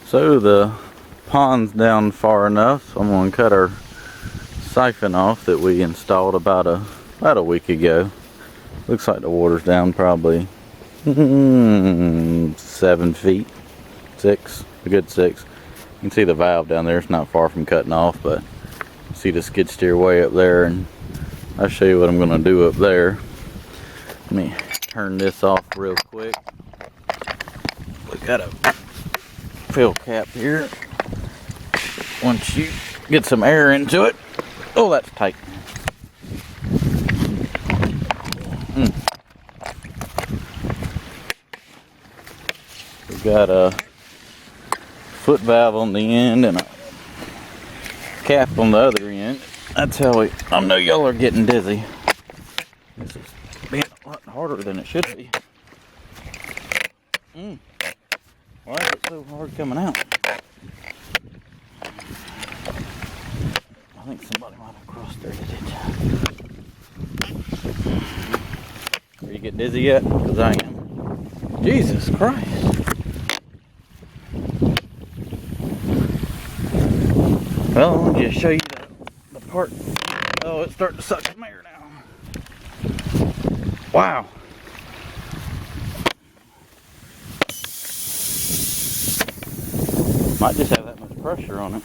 So the pond's down far enough, so I'm going to cut our siphon off that we installed about a week ago. Looks like the water's down probably 7 feet, 6, a good 6. You can see the valve down there. It's not far from cutting off, but see the skid steer way up there, and I'll show you what I'm going to do up there. Let me turn this off real quick. We got a fill cap here. Once you get some air into it, oh, that's tight. We've got a foot valve on the end and a cap on the other end. That's how I know y'all are getting dizzy. This is being a lot harder than it should be. Why is it so hard coming out? I think somebody might have cross-threaded it. Are you getting dizzy yet? Because I am. Jesus Christ. Well, let me just show you the part. Oh, it's starting to suck some air now. Wow. Might just have that much pressure on it.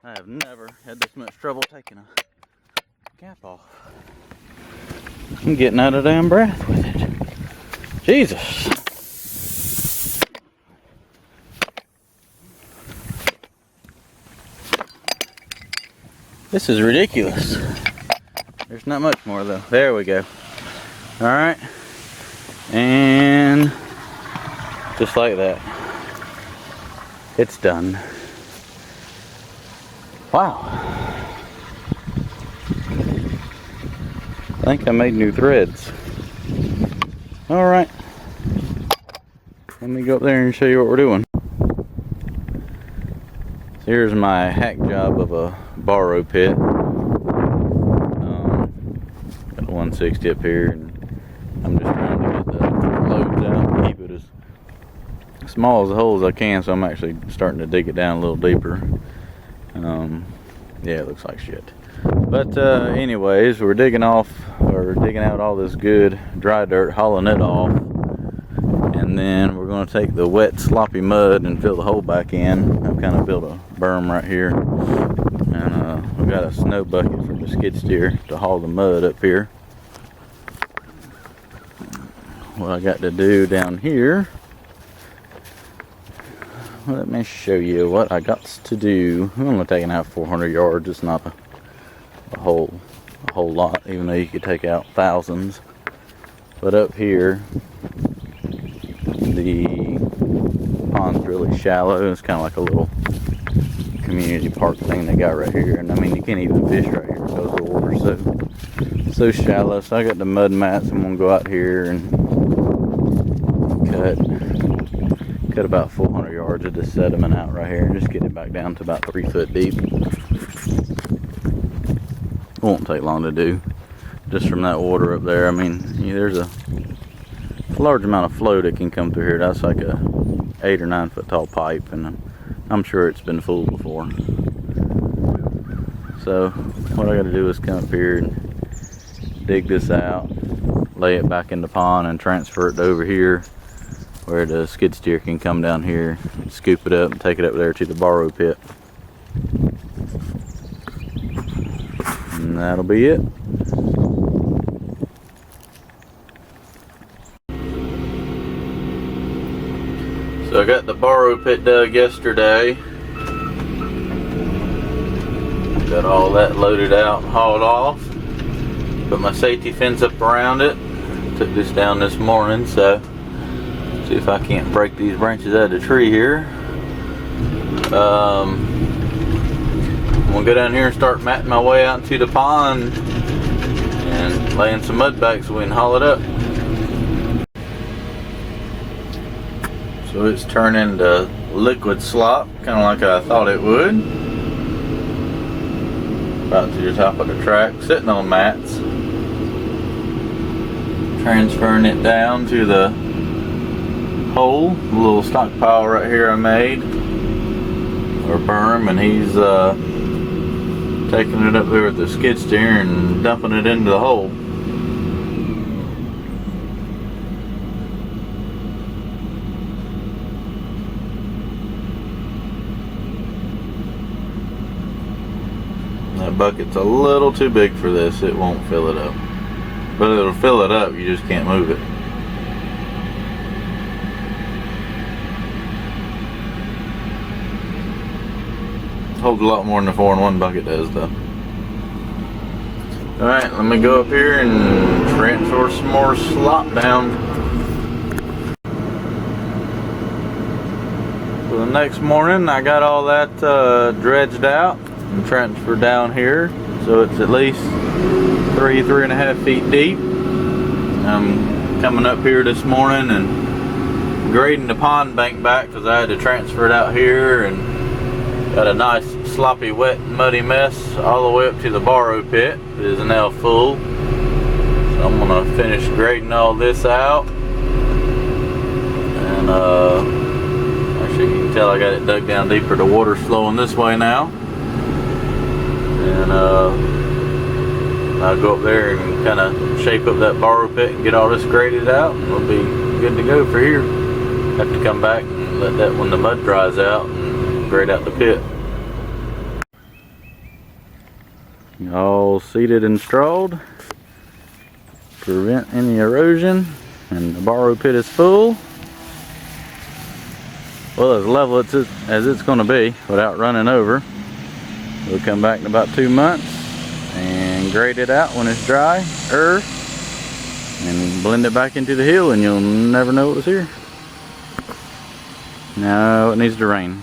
I have never had this much trouble taking a cap off. I'm getting out of damn breath with it. Jesus. This is ridiculous. There's not much more though. There we go. Alright. And just like that. It's done. Wow. I think I made new threads. Alright. Let me go up there and show you what we're doing. So here's my hack job of a borrow pit. Got the 160 up here, and I'm just trying to get the loads out and keep it as small as the hole as I can, so I'm actually starting to dig it down a little deeper. Yeah, it looks like shit. But anyways, we're digging out all this good dry dirt, hauling it off, and then we're going to take the wet sloppy mud and fill the hole back in. I've kind of built a berm right here, and we've got a snow bucket from the skid steer to haul the mud up here. What I got to do down here, let me show you what I got to do. I'm only taking out 400 yards. It's not a whole lot, even though you could take out thousands. But up here, the pond's really shallow. It's kind of like a little community park thing they got right here. And I mean, you can't even fish right here because the water's so shallow. So I got the mud mats. I'm gonna go out here and cut about 400 yards of this sediment out right here and just get it back down to about 3 foot deep. Won't take long to do. Just from that water up there, I mean, there's a large amount of flow that can come through here. That's like a 8 or 9 foot tall pipe, and I'm sure it's been full before. So what I got to do is come up here and dig this out, lay it back in the pond, and transfer it over here where the skid steer can come down here, scoop it up, and take it up there to the borrow pit. And that'll be it. So I got the borrow pit dug yesterday. Got all that loaded out, hauled off. Put my safety fence up around it. Took this down this morning, so see if I can't break these branches out of the tree here. I'm gonna go down here and start matting my way out to the pond and laying some mud back so we can haul it up. So So it's turning to liquid slop, kind of like I thought it would. About to the top of the track, sitting on mats. Transferring it down to the hole, a little stockpile right here I made, or berm, and he's taking it up there with the skid steer and dumping it into the hole. That bucket's a little too big for this, it won't fill it up. But it'll fill it up, you just can't move it. Holds a lot more than the 4-in-1 bucket does though. Alright, let me go up here and transfer some more slop down. So the next morning I got all that dredged out and transferred down here. So it's at least 3.5 feet deep. I'm coming up here this morning and grading the pond bank back because I had to transfer it out here, and got a nice sloppy, wet, muddy mess all the way up to the borrow pit. It is now full. So I'm gonna finish grading all this out, and actually you can tell I got it dug down deeper. The water's flowing this way now, and I'll go up there and kind of shape up that borrow pit and get all this graded out, and we'll be good to go for here. Have to come back and let that when the mud dries out and grade out the pit. All seeded and strawed, prevent any erosion, and the borrow pit is full. Well, as level as it's going to be without running over. We'll come back in about 2 months and grade it out when it's dry, and blend it back into the hill, and you'll never know it was here. Now it needs to rain.